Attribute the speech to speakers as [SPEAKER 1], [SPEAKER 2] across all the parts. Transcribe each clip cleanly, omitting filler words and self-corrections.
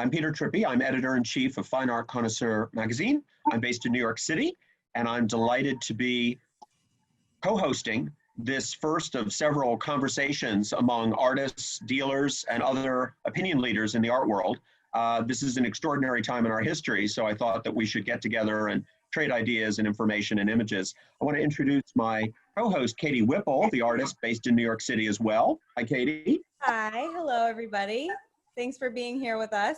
[SPEAKER 1] I'm Peter Trippi. I'm editor-in-chief of Fine Art Connoisseur Magazine. I'm based in New York City, and I'm delighted to be co-hosting this first of several conversations among artists, dealers, and other opinion leaders in the art world. This is an extraordinary time in our history, so I thought that we should get together and trade ideas and information and images. I want to introduce my co-host, Katie Whipple, the artist based in New York City as well. Hi, Katie.
[SPEAKER 2] Hi, hello, everybody. Thanks for being here with us.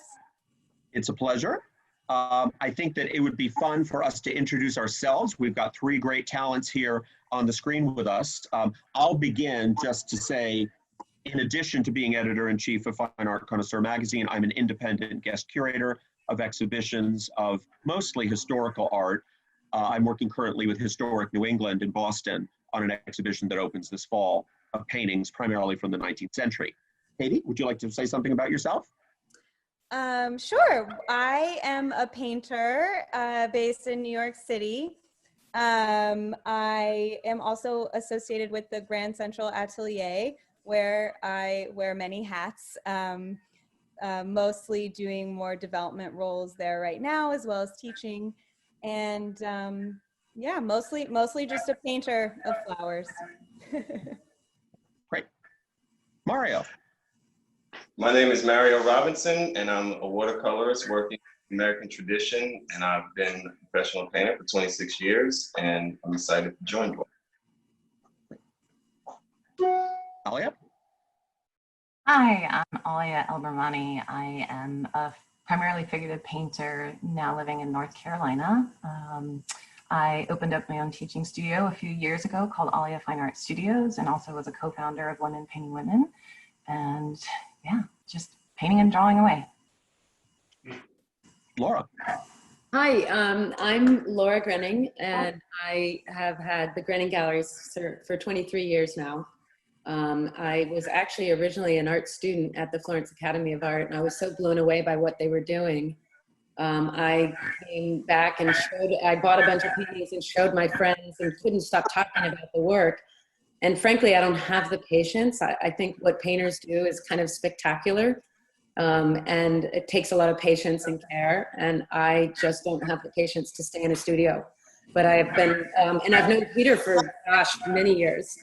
[SPEAKER 1] It's a pleasure. I think that it would be fun for us to introduce ourselves. We've got three great talents here on the screen with us. I'll begin just to say, in addition to being editor-in-chief of Fine Art Connoisseur Magazine, I'm an independent guest curator of exhibitions of mostly historical art. I'm working currently with Historic New England in Boston on an exhibition that opens this fall of paintings primarily from the 19th century. Katie, would you like to say something about yourself?
[SPEAKER 2] Sure. I am a painter based in New York City. I am also associated with the Grand Central Atelier, where I wear many hats, mostly doing more development roles there right now, as well as teaching. And yeah, mostly just a painter of flowers.
[SPEAKER 1] Great. Mario.
[SPEAKER 3] My name is Mario Robinson, and I'm a watercolorist working in American tradition, and I've been a professional painter for 26 years, and I'm excited to join you.
[SPEAKER 1] Alia?
[SPEAKER 4] Hi, I'm Alia El-Bermani. I am a primarily figurative painter now living in North Carolina. I opened up my own teaching studio a few years ago called Alia Fine Art Studios, and also was a co-founder of Women Painting Women. And yeah, just painting and drawing away.
[SPEAKER 1] Laura.
[SPEAKER 5] Hi, I'm Laura Grenning, and I have had the Grenning Galleries for 23 years now. I was actually originally an art student at the Florence Academy of Art, and I was so blown away by what they were doing. I came back and I bought a bunch of paintings and showed my friends and couldn't stop talking about the work. And frankly, I don't have the patience. I think what painters do is kind of spectacular, and it takes a lot of patience and care, and I just don't have the patience to stay in a studio. But I've been, and I've known Peter for, gosh, many years.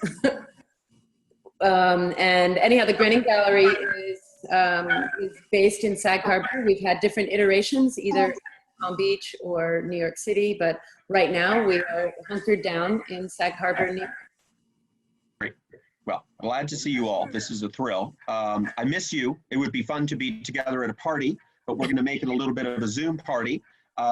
[SPEAKER 5] And anyhow, the Grenning Gallery is based in Sag Harbor. We've had different iterations, either Palm Beach or New York City, but right now we are hunkered down in Sag Harbor, New York.
[SPEAKER 1] Great. Well, glad to see you all. This is a thrill. I miss you. It would be fun to be together at a party, but we're going to make it a little bit of a Zoom party.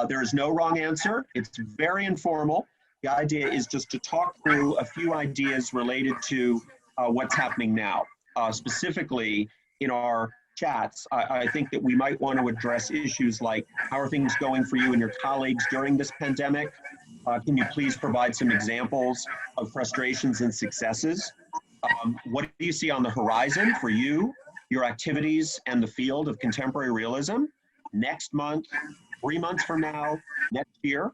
[SPEAKER 1] There is no wrong answer. It's very informal. The idea is just to talk through a few ideas related to what's happening now. Specifically in our chats, I think that we might want to address issues like, how are things going for you and your colleagues during this pandemic? Can you please provide some examples of frustrations and successes? What do you see on the horizon for you, your activities, and the field of contemporary realism? Next month, 3 months from now, next year,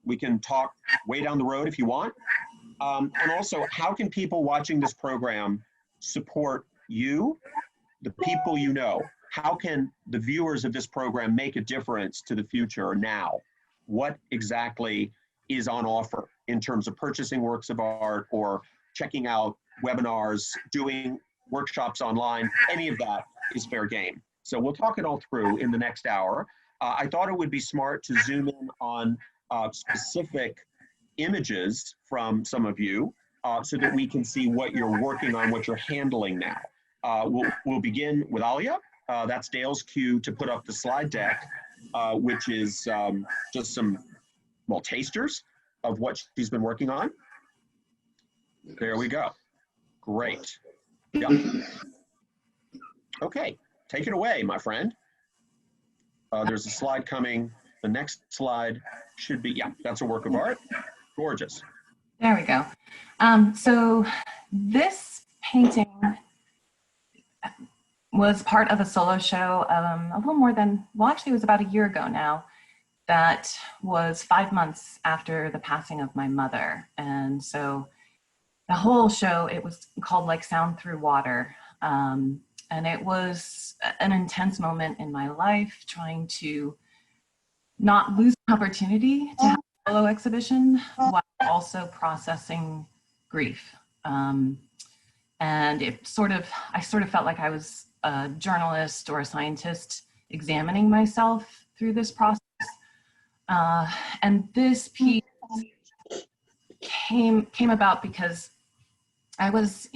[SPEAKER 1] we can talk way down the road if you want. And also, how can people watching this program support you, the people you know? How can the viewers of this program make a difference to the future now? What exactly is on offer in terms of purchasing works of art or checking out webinars, doing workshops online? Any of that is fair game. So we'll talk it all through in the next hour. I thought it would be smart to zoom in on specific images from some of you so that we can see what you're working on, what you're handling now. We'll begin with Alia. That's Dale's cue to put up the slide deck, which is just some, well, tasters of what she's been working on. There we go. Great. Yep. Okay, take it away, my friend. There's a slide coming. The next slide should be, yeah, that's a work of art. Gorgeous.
[SPEAKER 4] There we go. So this painting was part of a solo show a little more than, well, actually it was about a year ago now, that was 5 months after the passing of my mother. And so the whole show, it was called like Sound Through Water. And it was an intense moment in my life, trying to not lose an opportunity to have a solo exhibition while also processing grief. And I sort of felt like I was a journalist or a scientist examining myself through this process. And this piece came about because I was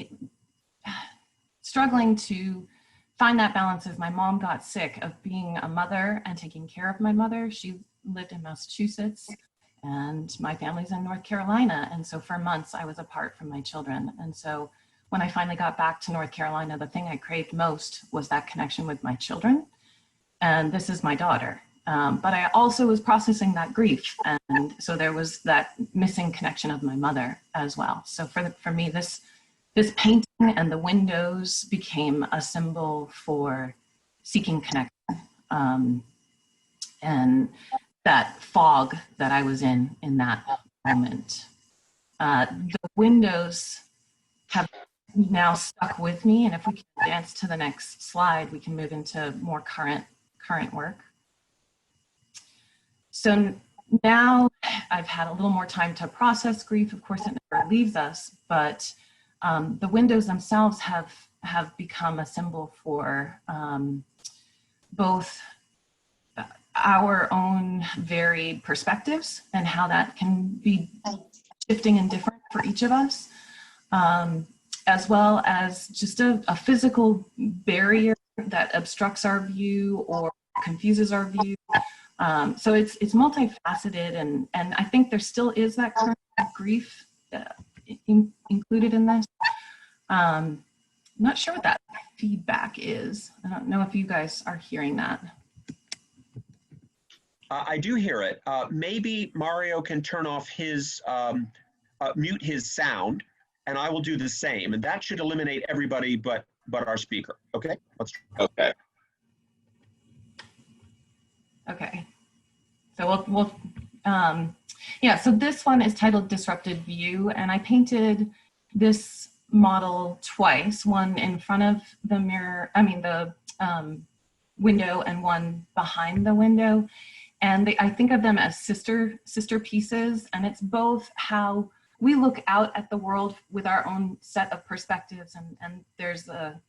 [SPEAKER 4] struggling to find that balance as my mom got sick of being a mother and taking care of my mother. She lived in Massachusetts and my family's in North Carolina. And so for months I was apart from my children. And so when I finally got back to North Carolina, the thing I craved most was that connection with my children. And this is my daughter. But I also was processing that grief. And so there was that missing connection of my mother as well. So for me, this painting and the windows became a symbol for seeking connection. And that fog that I was in that moment. The windows have now stuck with me. And if we can advance to the next slide, we can move into more current work. So now I've had a little more time to process grief. Of course, it never leaves us, but the windows themselves have become a symbol for both our own varied perspectives and how that can be shifting and different for each of us, as well as just a physical barrier that obstructs our view or confuses our view. So it's multifaceted, and I think there still is that current grief included in this. I'm not sure what that feedback is. I don't know if you guys are hearing that.
[SPEAKER 1] I do hear it. Maybe Mario can turn off his, mute his sound, and I will do the same. And that should eliminate everybody but our speaker. Okay, let's try.
[SPEAKER 3] Okay.
[SPEAKER 4] Okay, so yeah, so this one is titled Disrupted View, and I painted this model twice, one in front of the mirror, the window, and one behind the window. And I think of them as sister pieces, and it's both how we look out at the world with our own set of perspectives, and there's a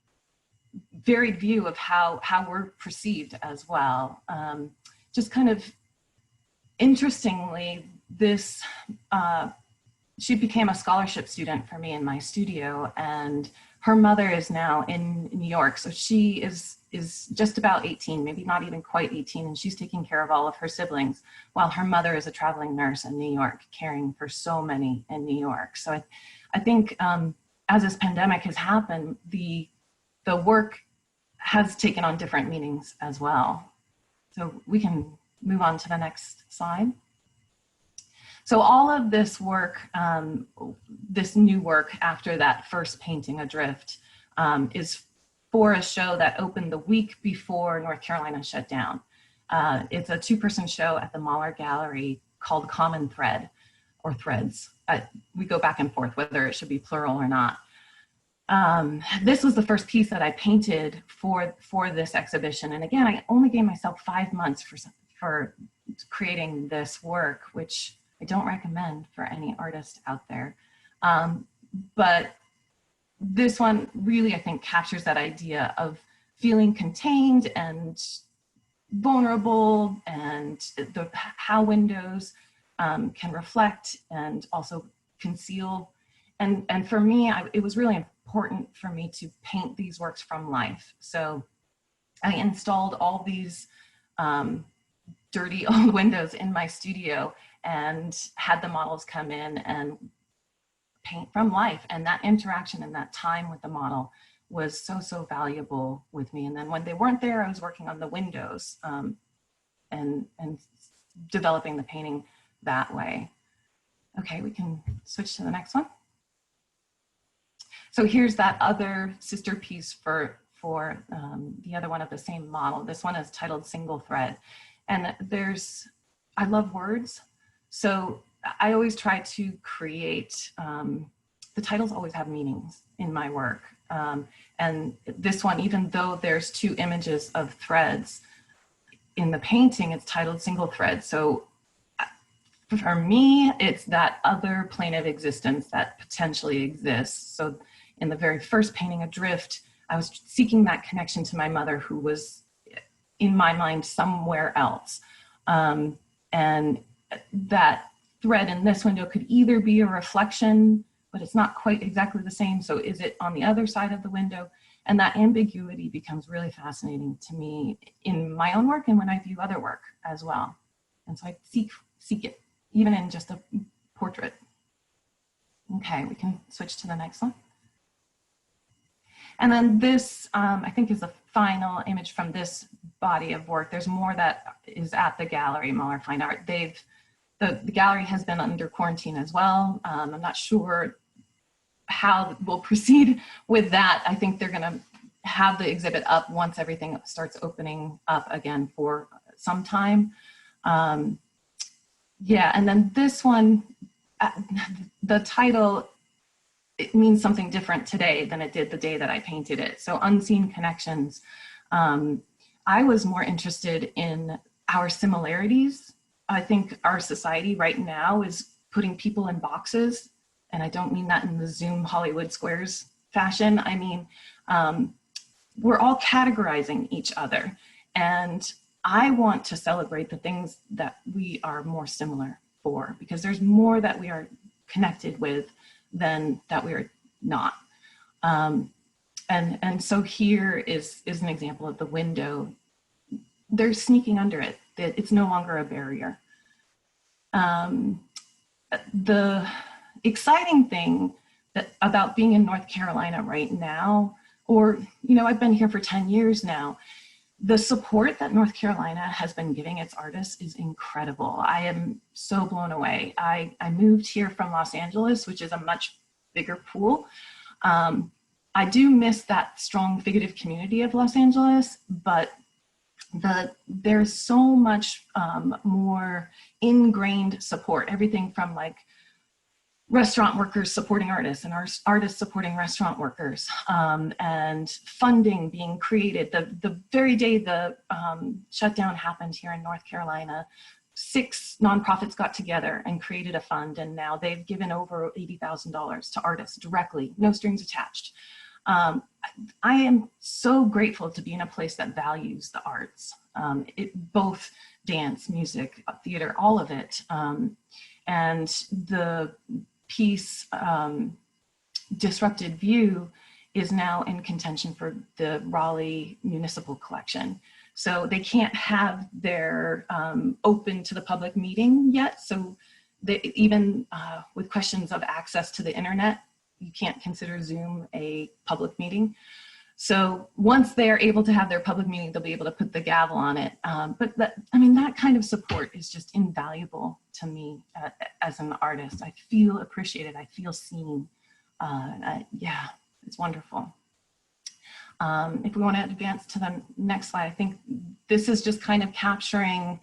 [SPEAKER 4] varied view of how we're perceived as well. Just kind of interestingly, this she became a scholarship student for me in my studio, and her mother is now in New York, so she is just about 18, maybe not even quite 18, and she's taking care of all of her siblings, while her mother is a traveling nurse in New York, caring for so many in New York. So I think as this pandemic has happened, the work has taken on different meanings as well. So we can move on to the next slide. So all of this work, this new work after that first painting, Adrift, is for a show that opened the week before North Carolina shut down. It's a two-person show at the Mahler Gallery called Common Thread, or Threads. We go back and forth whether it should be plural or not. This was the first piece that I painted for this exhibition. And again, I only gave myself 5 months for creating this work, which I don't recommend for any artist out there. But this one really, I think, captures that idea of feeling contained and vulnerable, and how windows can reflect and also conceal. And for me, it was really important for me to paint these works from life. So I installed all these dirty old windows in my studio and had the models come in and paint from life. And that interaction and that time with the model was so valuable with me. And then when they weren't there, I was working on the windows and developing the painting that way. Okay, we can switch to the next one. So here's that other sister piece for the other one of the same model. This one is titled Single Thread. And I love words. So I always try to create the titles always have meanings in my work. And this one, even though there's 2 images of threads, in the painting, it's titled Single Thread. So for me, it's that other plane of existence that potentially exists. So in the very first painting, Adrift, I was seeking that connection to my mother, who was, in my mind, somewhere else. And that thread in this window could either be a reflection, but it's not quite exactly the same. So is it on the other side of the window? And that ambiguity becomes really fascinating to me in my own work and when I view other work as well. And so I seek it, even in just a portrait. Okay, we can switch to the next one. And then this, I think, is the final image from this body of work. There's more that is at the gallery, Mahler Fine Art. The gallery has been under quarantine as well. I'm not sure how we'll proceed with that. I think they're gonna have the exhibit up once everything starts opening up again for some time. Yeah, and then this one, the title, it means something different today than it did the day that I painted it. So Unseen Connections. I was more interested in our similarities. I think our society right now is putting people in boxes, and I don't mean that in the Zoom Hollywood Squares fashion. I mean, we're all categorizing each other, and I want to celebrate the things that we are more similar for, because there's more that we are connected with than that we are not. And so here is an example of the window. They're sneaking under it. It's no longer a barrier. The exciting thing about being in North Carolina right now, or, you know, I've been here for 10 years now, the support that North Carolina has been giving its artists is incredible. I am so blown away. I moved here from Los Angeles, which is a much bigger pool. I do miss that strong figurative community of Los Angeles, but there's so much more ingrained support, everything from like restaurant workers supporting artists and artists supporting restaurant workers, and funding being created. The very day the shutdown happened here in North Carolina, 6 nonprofits got together and created a fund, and now they've given over $80,000 to artists directly, no strings attached. I am so grateful to be in a place that values the arts, both dance, music, theater, all of it. And the piece, Disrupted View, is now in contention for the Raleigh Municipal Collection. So they can't have their open to the public meeting yet. So they, even with questions of access to the internet, you can't consider Zoom a public meeting. So once they're able to have their public meeting, they'll be able to put the gavel on it. But that, I mean, that kind of support is just invaluable to me as an artist. I feel appreciated, I feel seen. Yeah, it's wonderful. If we want to advance to the next slide, I think this is just kind of capturing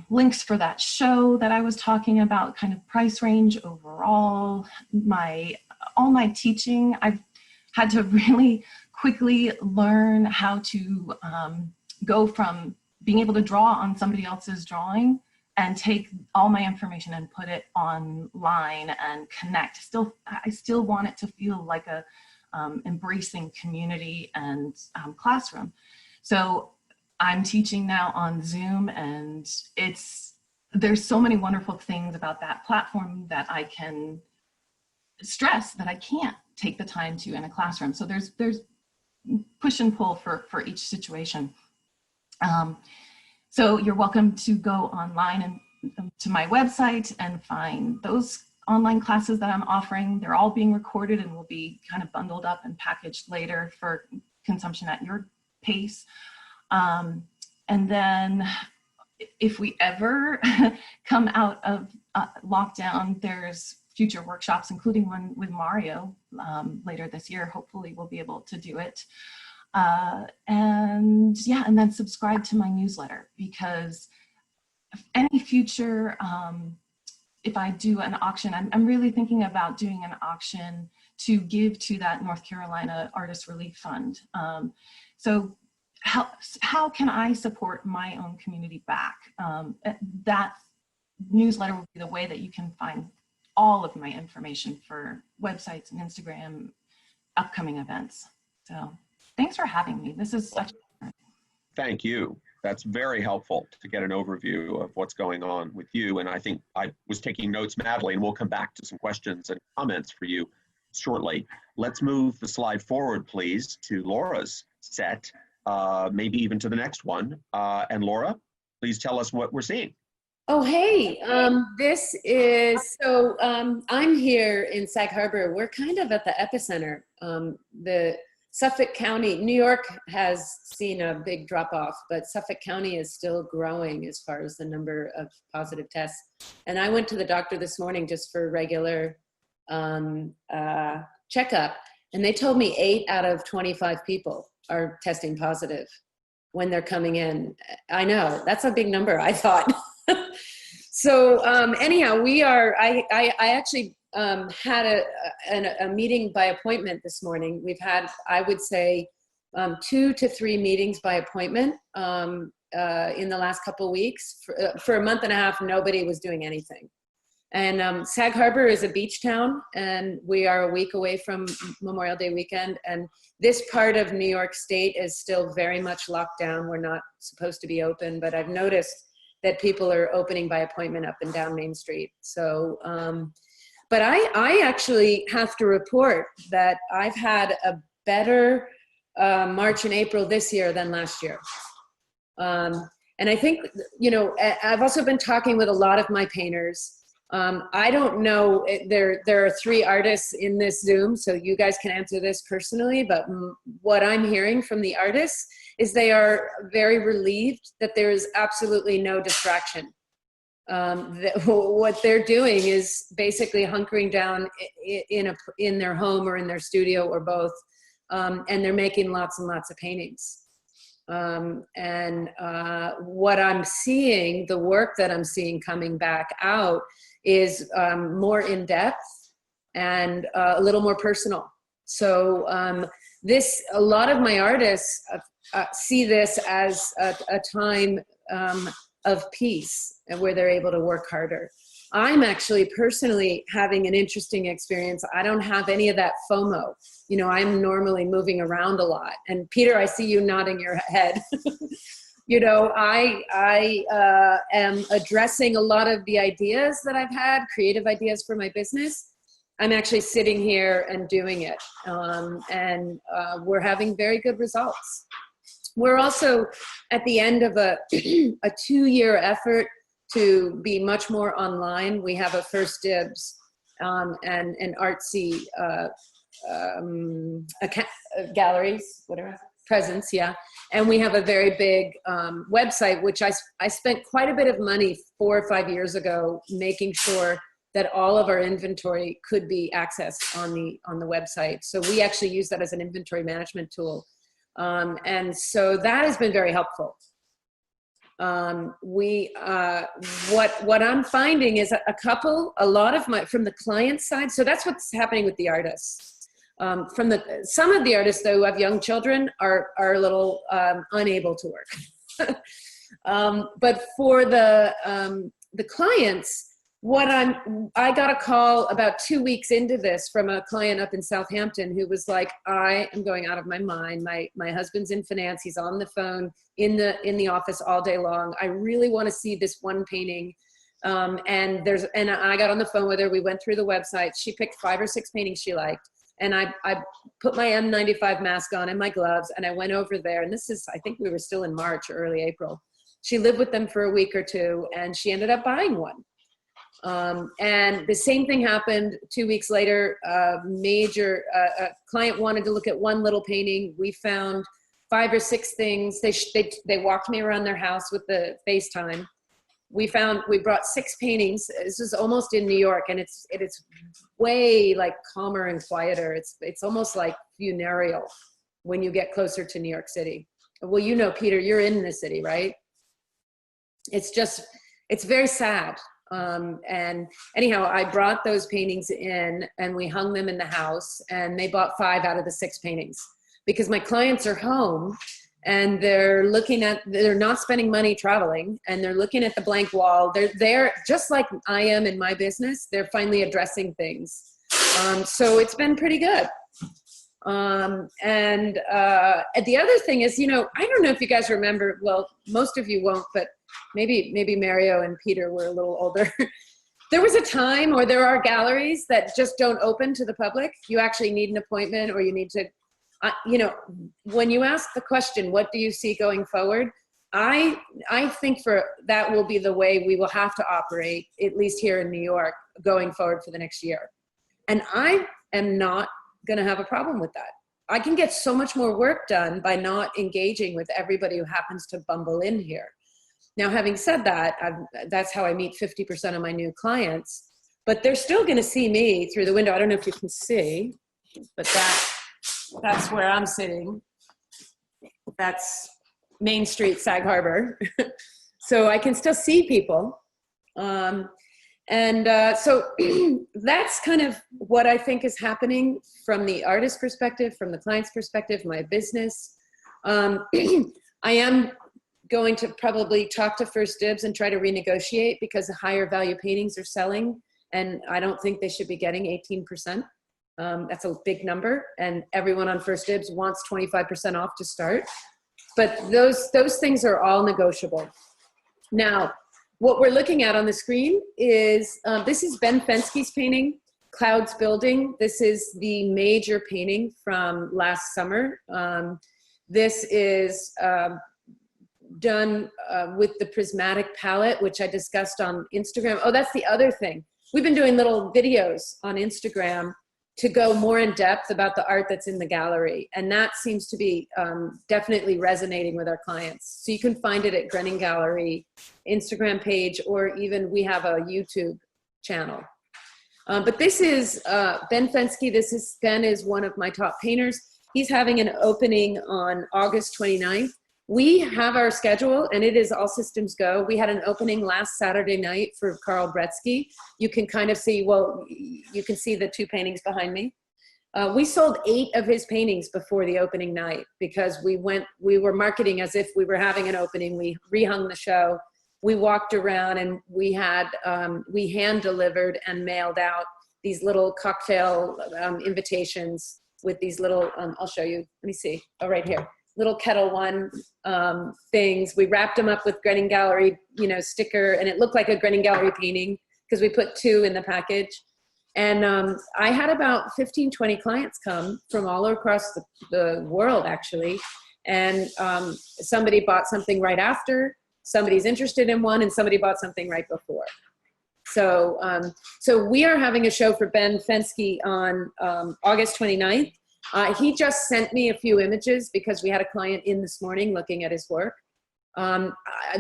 [SPEAKER 4] links for that show that I was talking about, kind of price range overall. All my teaching, I've had to really quickly learn how to go from being able to draw on somebody else's drawing and take all my information and put it online and connect. I still want it to feel like a embracing community and classroom. So I'm teaching now on Zoom, and there's so many wonderful things about that platform that I can stress that I can't take the time to in a classroom. So there's push and pull for each situation. So you're welcome to go online and to my website and find those online classes that I'm offering. They're all being recorded and will be kind of bundled up and packaged later for consumption at your pace. And then if we ever come out of lockdown, there's future workshops, including one with Mario later this year. Hopefully we'll be able to do it. And yeah, and then subscribe to my newsletter, because any future if I do an auction, I'm really thinking about doing an auction to give to that North Carolina Artist Relief Fund. So how can I support my own community back? That newsletter will be the way that you can find all of my information for websites and Instagram, upcoming events. So thanks for having me. This is such a
[SPEAKER 1] Thank you. That's very helpful to get an overview of what's going on with you. And I think I was taking notes madly, and we'll come back to some questions and comments for you shortly. Let's move the slide forward, please, to Laura's set, maybe even to the next one. And Laura, please tell us what we're seeing.
[SPEAKER 5] Oh, hey, this is, so I'm here in Sag Harbor. We're kind of at the epicenter. The Suffolk County, New York has seen a big drop off, but Suffolk County is still growing as far as the number of positive tests. And I went to the doctor this morning just for regular checkup, and they told me 8 out of 25 people are testing positive when they're coming in. I know, that's a big number, I thought. So anyhow, we are, I actually had a meeting by appointment this morning. We've had, I would say, 2 to 3 meetings by appointment in the last couple of weeks. For a month and a half, nobody was doing anything. And Sag Harbor is a beach town, and we are a week away from Memorial Day weekend. And this part of New York State is still very much locked down. We're not supposed to be open, but I've noticed that people are opening by appointment up and down Main Street. So, but I actually have to report that I've had a better March and April this year than last year. And I think, you know, I've also been talking with a lot of my painters. I don't know, there are 3 artists in this Zoom, so you guys can answer this personally, but what I'm hearing from the artists is they are very relieved that there is absolutely no distraction. What they're doing is basically hunkering down in their home or in their studio or both, and they're making lots and lots of paintings. What I'm seeing, the work that I'm seeing coming back out is more in depth and a little more personal. So a lot of my artists see this as a time of peace and where they're able to work harder. I'm actually personally having an interesting experience. I don't have any of that FOMO. You know, I'm normally moving around a lot. And Peter, I see you nodding your head. You know, I am addressing a lot of the ideas that I've had, creative ideas for my business. I'm actually sitting here and doing it. We're having very good results. We're also at the end of a 2-year effort to be much more online. We have a First Dibs and an artsy galleries, whatever, presence, yeah. And we have a very big website, which I spent quite a bit of money 4 or 5 years ago making sure that all of our inventory could be accessed on the website. So we actually use that as an inventory management tool. And so that has been very helpful. What I'm finding is a lot of from the client side, so that's what's happening with the artists. Some of the artists though who have young children are a little unable to work. But for the clients, I got a call about 2 weeks into this from a client up in Southampton who was like, I am going out of my mind. My husband's in finance. He's on the phone in the office all day long. I really want to see this one painting. And I got on the phone with her. We went through the website. She picked 5 or 6 paintings she liked. And I put my N95 mask on and my gloves, and I went over there. And I think we were still in March or early April. She lived with them for a week or 2, and she ended up buying one. And the same thing happened 2 weeks later. A client wanted to look at one little painting. We found 5 or 6 things. They walked me around their house with the FaceTime. We brought 6 paintings. This is almost in New York, and it's way like calmer and quieter. It's almost like funereal when you get closer to New York City. Well, you know, Peter, you're in the city, right? It's very sad. And anyhow, I brought those paintings in and we hung them in the house, and they bought 5 out of the 6 paintings because my clients are home and they're not spending money traveling, and they're looking at the blank wall. They're just like I am in my business. They're finally addressing things. So it's been pretty good. And the other thing is, I don't know if you guys remember, well, most of you won't, but maybe Mario and Peter were a little older. There was a time, or there are galleries that just don't open to the public. You actually need an appointment, or you need to, when you ask the question, what do you see going forward? I think that will be the way we will have to operate, at least here in New York, going forward for the next year. And I am not going to have a problem with that. I can get so much more work done by not engaging with everybody who happens to bumble in here. Now, having said that, that's how I meet 50% of my new clients, but they're still going to see me through the window. I don't know if you can see, but that's where I'm sitting. That's Main Street, Sag Harbor. So I can still see people. So that's kind of what I think is happening from the artist perspective, from the client's perspective, my business. I am going to probably talk to First Dibs and try to renegotiate, because the higher value paintings are selling, and I don't think they should be getting 18%. That's a big number, and everyone on First Dibs wants 25% off to start. But those things are all negotiable. Now, what we're looking at on the screen is, this is Ben Fenske's painting, Clouds Building. This is the major painting from last summer. This is done with the prismatic palette, which I discussed on Instagram. Oh, that's the other thing. We've been doing little videos on Instagram to go more in depth about the art that's in the gallery. And that seems to be definitely resonating with our clients. So you can find it at Grenning Gallery Instagram page, or even we have a YouTube channel. But this is Ben Fenske. Ben is one of my top painters. He's having an opening on August 29th. We have our schedule, and it is all systems go. We had an opening last Saturday night for Carl Bretsky. You can kind of see, well, you can see the 2 paintings behind me. We sold 8 of his paintings before the opening night, because we were marketing as if we were having an opening. We rehung the show. We walked around, and we hand delivered and mailed out these little cocktail invitations with these little, I'll show you, let me see, oh, right here. Little Kettle One things. We wrapped them up with Grenning Gallery, sticker, and it looked like a Grenning Gallery painting because we put 2 in the package. And I had about 15, 20 clients come from all across the world, actually. And somebody bought something right after, somebody's interested in one, and somebody bought something right before. So, so we are having a show for Ben Fenske on August 29th. He just sent me a few images because we had a client in this morning looking at his work.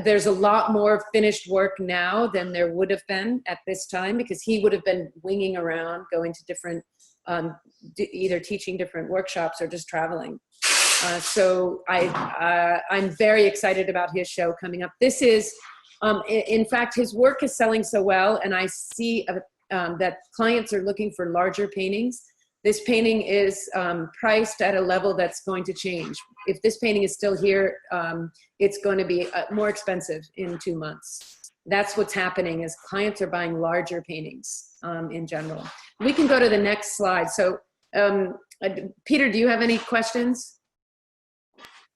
[SPEAKER 5] There's a lot more finished work now than there would have been at this time, because he would have been winging around, going to different, either teaching different workshops or just traveling. So I'm very excited about his show coming up. This is, in fact, his work is selling so well, and I see that clients are looking for larger paintings. This painting is priced at a level that's going to change. If this painting is still here, it's going to be more expensive in 2 months. That's what's happening, is clients are buying larger paintings in general. We can go to the next slide. So Peter, do you have any questions?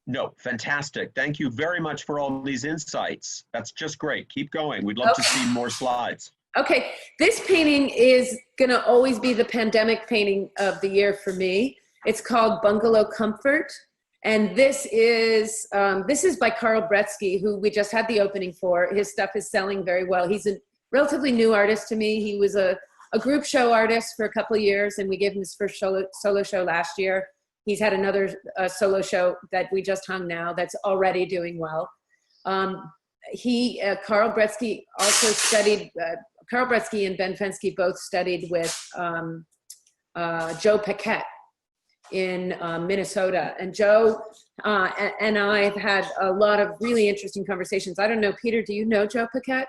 [SPEAKER 1] No, fantastic. Thank you very much for all these insights. That's just great. Keep going. We'd love to see more slides.
[SPEAKER 5] Okay, this painting is gonna always be the pandemic painting of the year for me. It's called Bungalow Comfort. And this is by Carl Bretsky, who we just had the opening for. His stuff is selling very well. He's a relatively new artist to me. He was a group show artist for a couple of years, and we gave him his first solo show last year. He's had another solo show that we just hung now that's already doing well. Carl Bretsky also studied, Carl Bretsky and Ben Fenske both studied with Joe Paquette in Minnesota. And Joe and I have had a lot of really interesting conversations. I don't know, Peter, do you know Joe Paquette?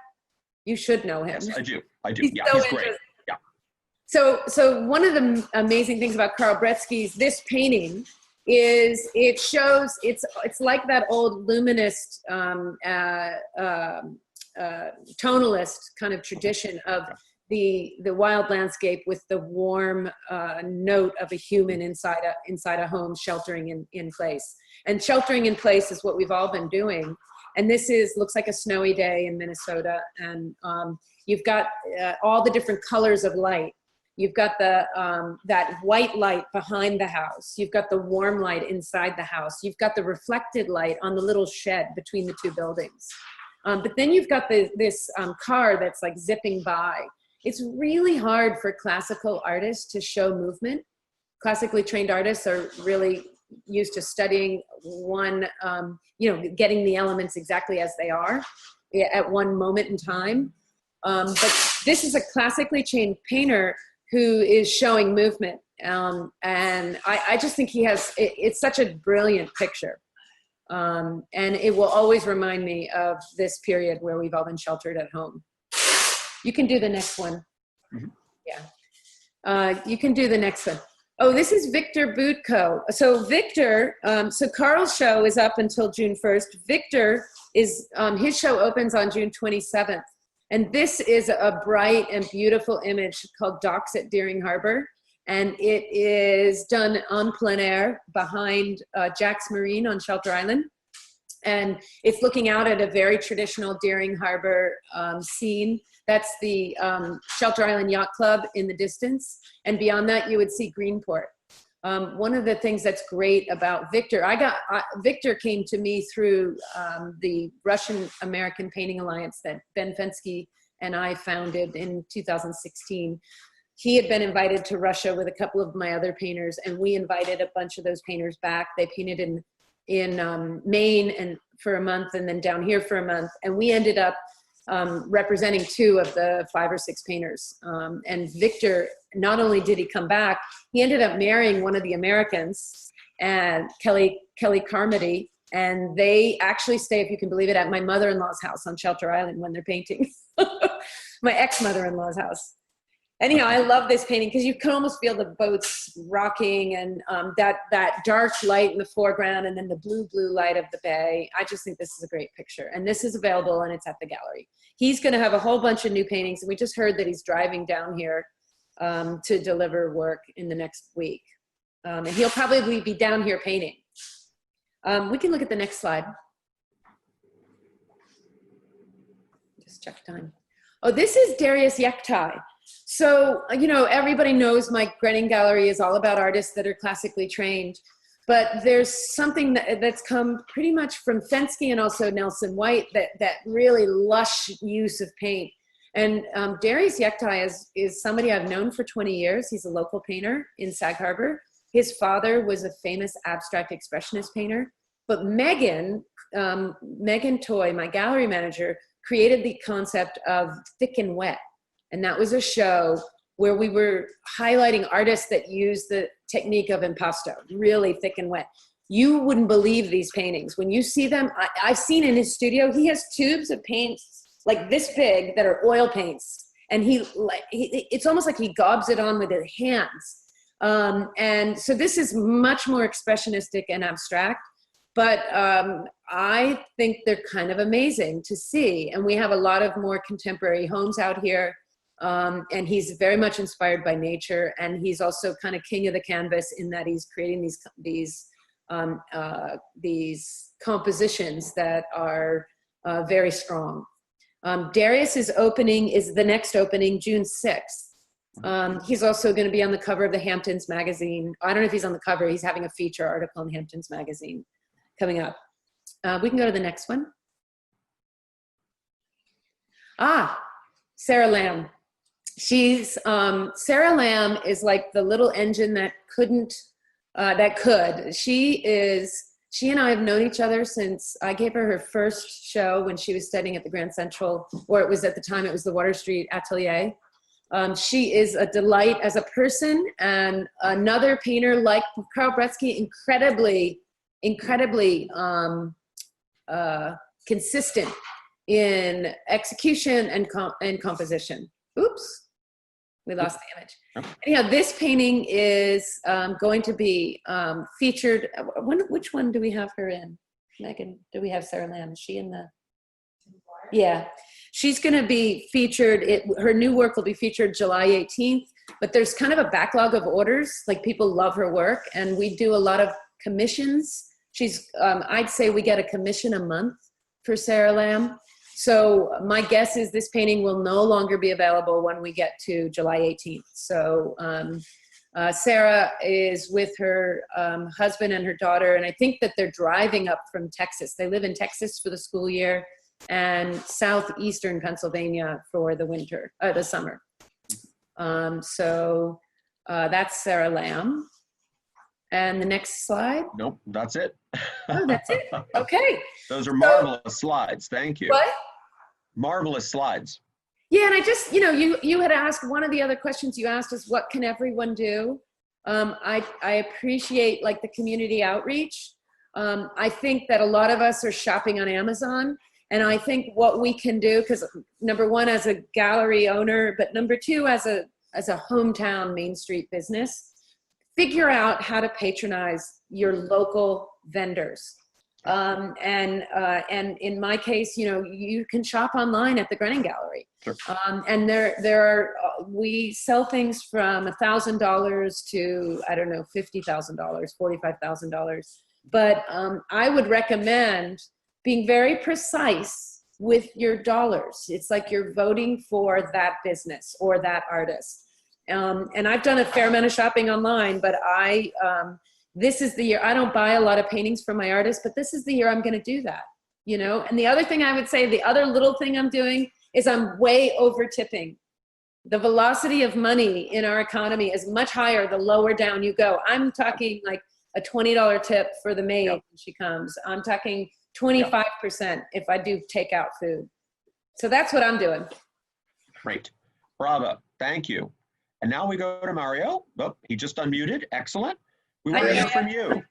[SPEAKER 5] You should know him.
[SPEAKER 1] Yes, I do. I do.
[SPEAKER 5] He's
[SPEAKER 1] Yeah,
[SPEAKER 5] so
[SPEAKER 1] he's great.
[SPEAKER 5] interesting.
[SPEAKER 1] Yeah.
[SPEAKER 5] So one of the amazing things about Carl Bretsky's this painting is it shows it's like that old luminist tonalist kind of tradition of the wild landscape with the warm note of a human inside a home sheltering in place. And sheltering in place is what we've all been doing. And this looks like a snowy day in Minnesota. And you've got all the different colors of light. You've got that white light behind the house. You've got the warm light inside the house. You've got the reflected light on the little shed between the two buildings. But then you've got this car that's like zipping by. It's really hard for classical artists to show movement. Classically trained artists are really used to studying getting the elements exactly as they are at one moment in time. But this is a classically trained painter who is showing movement. And I just think it's such a brilliant picture. And it will always remind me of this period where we've all been sheltered at home. You can do the next one.
[SPEAKER 1] Mm-hmm.
[SPEAKER 5] Yeah. You can do the next one. Oh, this is Victor Budko. So Victor, so Carl's show is up until June 1st. Victor his show opens on June 27th. And this is a bright and beautiful image called Docks at Deering Harbor. And it is done en plein air behind Jack's Marine on Shelter Island. And it's looking out at a very traditional Deering Harbor scene. That's the Shelter Island Yacht Club in the distance. And beyond that, you would see Greenport. One of the things that's great about Victor, Victor came to me through the Russian-American Painting Alliance that Ben Fensky and I founded in 2016. He had been invited to Russia with a couple of my other painters, and we invited a bunch of those painters back. They painted in Maine and for a month, and then down here for a month. And we ended up representing 2 of the 5 or 6 painters. And Victor, not only did he come back, he ended up marrying one of the Americans, and Kelly Carmody, and they actually stay, if you can believe it, at my mother-in-law's house on Shelter Island when they're painting. My ex-mother-in-law's house. Anyhow, I love this painting because you can almost feel the boats rocking, and that dark light in the foreground, and then the blue light of the bay. I just think this is a great picture. And this is available, and it's at the gallery. He's going to have a whole bunch of new paintings, and we just heard that he's driving down here to deliver work in the next week. And he'll probably be down here painting. We can look at the next slide. Just check time. Oh, this is Darius Yektai. So, everybody knows my Grenning Gallery is all about artists that are classically trained, but there's something that's come pretty much from Fensky and also Nelson White, that really lush use of paint. And Darius Yektai is somebody I've known for 20 years. He's a local painter in Sag Harbor. His father was a famous abstract expressionist painter, but Megan Toy, my gallery manager, created the concept of thick and wet. And that was a show where we were highlighting artists that use the technique of impasto, really thick and wet. You wouldn't believe these paintings. When you see them, I've seen in his studio, he has tubes of paint like this big that are oil paints. And it's almost like he gobs it on with his hands. And so this is much more expressionistic and abstract, but I think they're kind of amazing to see. And we have a lot of more contemporary homes out here. And he's very much inspired by nature, and he's also kind of king of the canvas in that he's creating these compositions that are very strong. Darius's opening is the next opening, June 6th. He's also going to be on the cover of the Hamptons magazine. I don't know if he's on the cover. He's having a feature article in Hamptons magazine coming up. We can go to the next one. Sarah Lamb. Sarah Lamb is like the little engine that could. She and I have known each other since I gave her first show when she was studying at the Grand Central, or it was at the time, it was the Water Street Atelier. She is a delight as a person, and another painter like Carl Bretsky, incredibly consistent in execution and composition. Oops, we lost the image. Anyhow, this painting is going to be featured. Which one do we have her in? Megan, do we have Sarah Lamb? Is she in the? Yeah, she's going to be featured. Her new work will be featured July 18th, but there's kind of a backlog of orders. Like, people love her work, and we do a lot of commissions. I'd say we get a commission a month for Sarah Lamb. So my guess is this painting will no longer be available when we get to July 18th. So Sarah is with her husband and her daughter, and I think that they're driving up from Texas. They live in Texas for the school year and southeastern Pennsylvania for the winter, the summer. So that's Sarah Lamb. And the next slide.
[SPEAKER 1] Nope, that's it.
[SPEAKER 5] Oh, that's it. Okay.
[SPEAKER 1] Those are marvelous slides. Thank you.
[SPEAKER 5] What?
[SPEAKER 1] Marvelous slides.
[SPEAKER 5] Yeah, and I just, you had asked, one of the other questions you asked is, what can everyone do? I appreciate like the community outreach. I think that a lot of us are shopping on Amazon, and I think what we can do, because number one, as a gallery owner, but number two, as a hometown Main Street business, figure out how to patronize your local vendors. And in my case, you can shop online at the Grenning Gallery.
[SPEAKER 1] Sure.
[SPEAKER 5] And we sell things from $1,000 to, I don't know, $50,000, $45,000. But I would recommend being very precise with your dollars. It's like you're voting for that business or that artist. And I've done a fair amount of shopping online, but this is the year. I don't buy a lot of paintings from my artists, but this is the year I'm going to do that, And the other thing I would say, the other little thing I'm doing is I'm way over tipping. The velocity of money in our economy is much higher the lower down you go. I'm talking like a $20 tip for the maid when she comes. I'm talking 25% if I do takeout food. So that's what I'm doing.
[SPEAKER 1] Great. Bravo. Thank you. And now we go to Mario. Oh, he just unmuted. Excellent. We want to hear from you.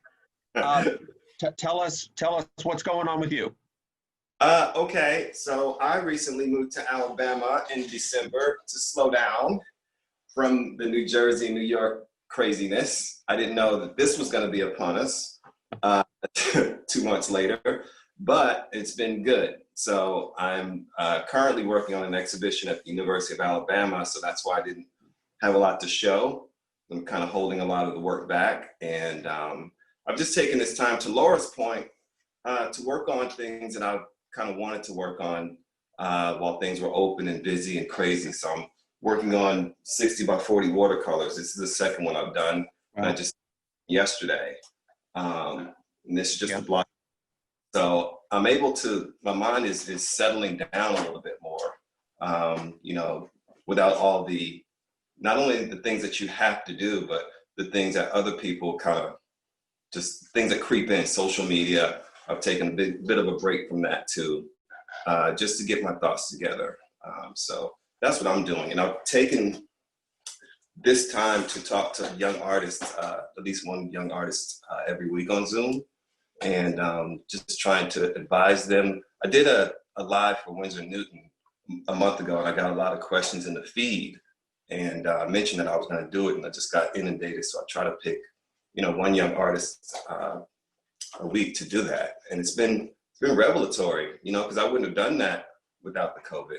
[SPEAKER 1] Tell us what's going on with you.
[SPEAKER 3] Okay, so I recently moved to Alabama in December to slow down from the New Jersey, New York craziness. I didn't know that this was going to be upon us 2 months later, but it's been good. So I'm currently working on an exhibition at the University of Alabama, so that's why I didn't have a lot to show. I'm kind of holding a lot of the work back, and I've just taken this time, to Laura's point, to work on things that I've kind of wanted to work on while things were open and busy and crazy. So I'm working on 60 by 40 watercolors. This is the second one I've done.
[SPEAKER 1] Wow.
[SPEAKER 3] Just yesterday. And this is just a block. So I'm able to, my mind is settling down a little bit more, without all the, not only the things that you have to do, but the things that other people kind of, just things that creep in, social media. I've taken a bit of a break from that too, just to get my thoughts together. So that's what I'm doing. And I've taken this time to talk to young artists, at least one young artist every week on Zoom, and just trying to advise them. I did a live for Winsor Newton a month ago, and I got a lot of questions in the feed, and I mentioned that I was going to do it, and I just got inundated. So I try to pick, one young artist a week to do that, and it's been revelatory, because I wouldn't have done that without the COVID.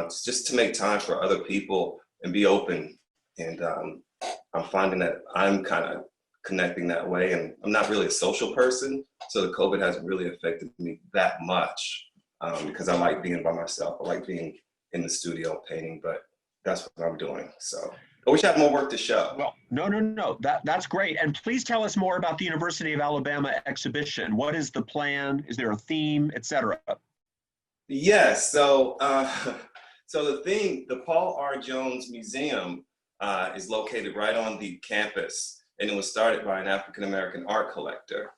[SPEAKER 3] It's just to make time for other people and be open, and I'm finding that I'm kind of connecting that way, and I'm not really a social person, so the COVID hasn't really affected me that much, because I like being by myself. I like being in the studio painting, but that's what I'm doing. So I wish I had more work to show.
[SPEAKER 1] Well, no. That's great. And please tell us more about the University of Alabama exhibition. What is the plan? Is there a theme, etc.?
[SPEAKER 3] Yes. So, so the theme, the Paul R. Jones Museum is located right on the campus, and it was started by an African-American art collector.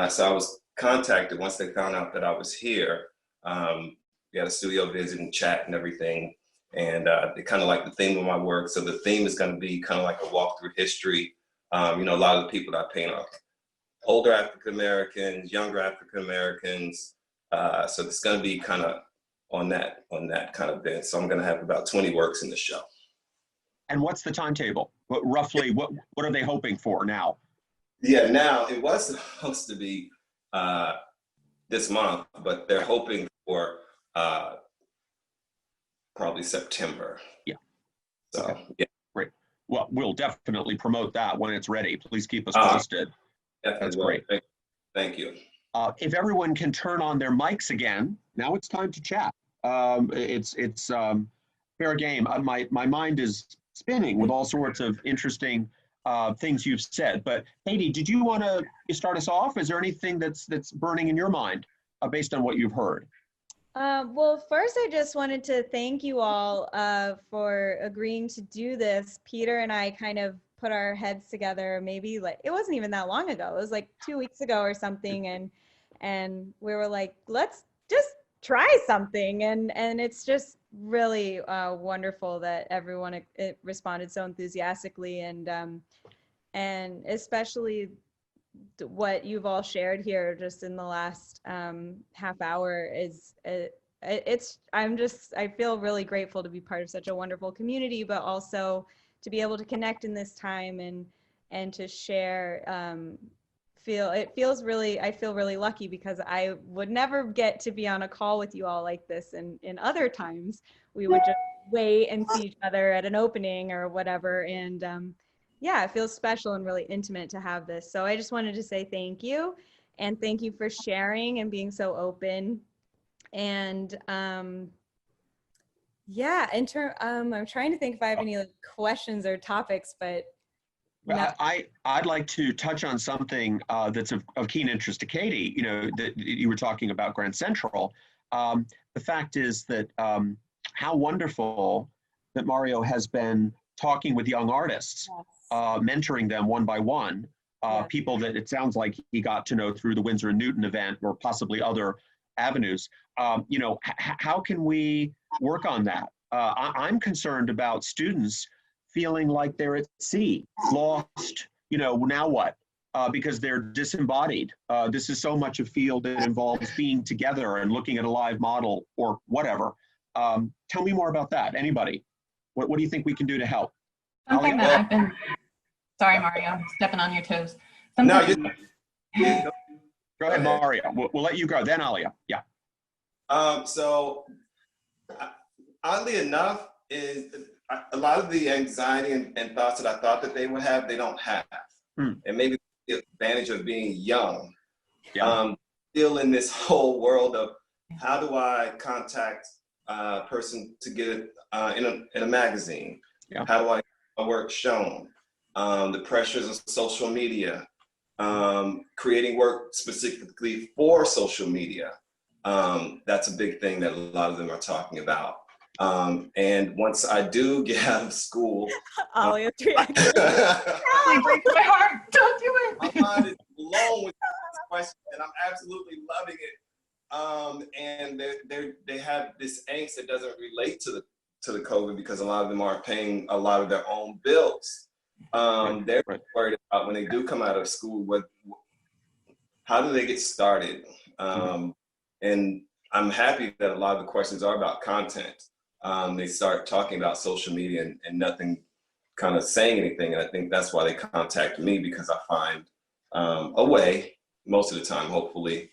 [SPEAKER 3] So I was contacted once they found out that I was here. We had a studio visit and chat and everything. And they kind of like the theme of my work. So the theme is going to be kind of like a walk through history. A lot of the people that I paint are older African-Americans, younger African-Americans, So it's going to be kind of on that kind of bent. So I'm going to have about 20 works in the show.
[SPEAKER 1] And what's the timetable? Roughly, what are they hoping for now?
[SPEAKER 3] Yeah, now it was supposed to be this month, but they're hoping for probably September.
[SPEAKER 1] Yeah.
[SPEAKER 3] So,
[SPEAKER 1] okay.
[SPEAKER 3] Yeah.
[SPEAKER 1] Great. Well, we'll definitely promote that when it's ready. Please keep us posted. That's great.
[SPEAKER 3] Thank you.
[SPEAKER 1] If everyone can turn on their mics again, now it's time to chat. It's fair game. My mind is spinning with all sorts of interesting things you've said. But Katie, did you want to start us off? Is there anything that's burning in your mind based on what you've heard?
[SPEAKER 2] Well, first, I just wanted to thank you all for agreeing to do this. Peter and I kind of put our heads together, maybe like, it wasn't even that long ago. It was like 2 weeks ago or something. And we were like, let's just try something. And it's just really wonderful that everyone responded so enthusiastically, and especially what you've all shared here just in the last half hour is I feel really grateful to be part of such a wonderful community, but also to be able to connect in this time and to share. I feel really lucky, because I would never get to be on a call with you all like this, and in other times we would just wait and see each other at an opening or whatever, and yeah, it feels special and really intimate to have this. So I just wanted to say thank you, and thank you for sharing and being so open. And yeah, I'm trying to think if I have any questions or topics, but no.
[SPEAKER 1] I'd like to touch on something that's of keen interest to Katie. You know, that you were talking about Grand Central. The fact is that how wonderful that Mario has been talking with young artists,
[SPEAKER 2] Yes.
[SPEAKER 1] mentoring them one by one,
[SPEAKER 2] Yes.
[SPEAKER 1] people that it sounds like he got to know through the Winsor & Newton event or possibly other avenues. You know, how can we work on that? I'm concerned about students feeling like they're at sea, lost, you know, now what? Because they're disembodied. This is so much a field that involves being together and looking at a live model or whatever. Tell me more about that. Anybody? What do you think we can do to help?
[SPEAKER 4] Something that I've been, sorry, Mario, I'm stepping on your toes.
[SPEAKER 3] No,
[SPEAKER 1] Go ahead, Mario. We'll let you go. Then Alia. Yeah.
[SPEAKER 3] So oddly enough, is a lot of the anxiety and thoughts that I thought that they would have, they don't have. And maybe the advantage of being young.
[SPEAKER 1] Yeah.
[SPEAKER 3] Still in this whole world of how do I contact a person to get it in a magazine?
[SPEAKER 1] Yeah.
[SPEAKER 3] How do I get my work shown? The pressures of social media, creating work specifically for social media. That's a big thing that a lot of them are talking about. And once I do get out of school,
[SPEAKER 2] Alia's reaction.
[SPEAKER 4] Really breaks my heart. Don't do it.
[SPEAKER 3] my mind is blown with this question, and I'm absolutely loving it. And they have this angst that doesn't relate to the COVID, because a lot of them aren't paying a lot of their own bills. They're worried about when they do come out of school, how do they get started? And I'm happy that a lot of the questions are about content. They start talking about social media and nothing kind of saying anything. And I think that's why they contact me, because I find a way, most of the time, hopefully,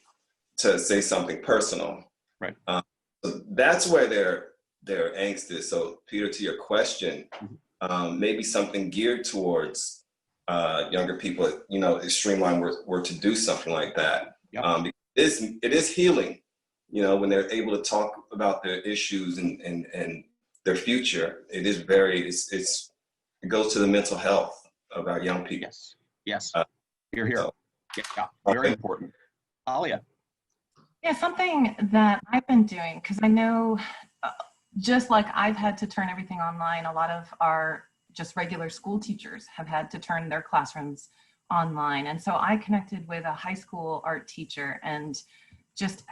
[SPEAKER 3] to say something personal.
[SPEAKER 1] Right.
[SPEAKER 3] So that's where their angst is. So Peter, to your question, maybe something geared towards younger people, you know, if Streamline were to do something like that.
[SPEAKER 1] Yep.
[SPEAKER 3] It is healing, you know, when they're able to talk about their issues and their future. It is it goes to the mental health of our young people.
[SPEAKER 1] Yes. You're here.
[SPEAKER 3] So,
[SPEAKER 1] yeah. Very important. Alia.
[SPEAKER 4] Yeah, something that I've been doing, because I know just like I've had to turn everything online, a lot of our just regular school teachers have had to turn their classrooms online. And so I connected with a high school art teacher, and just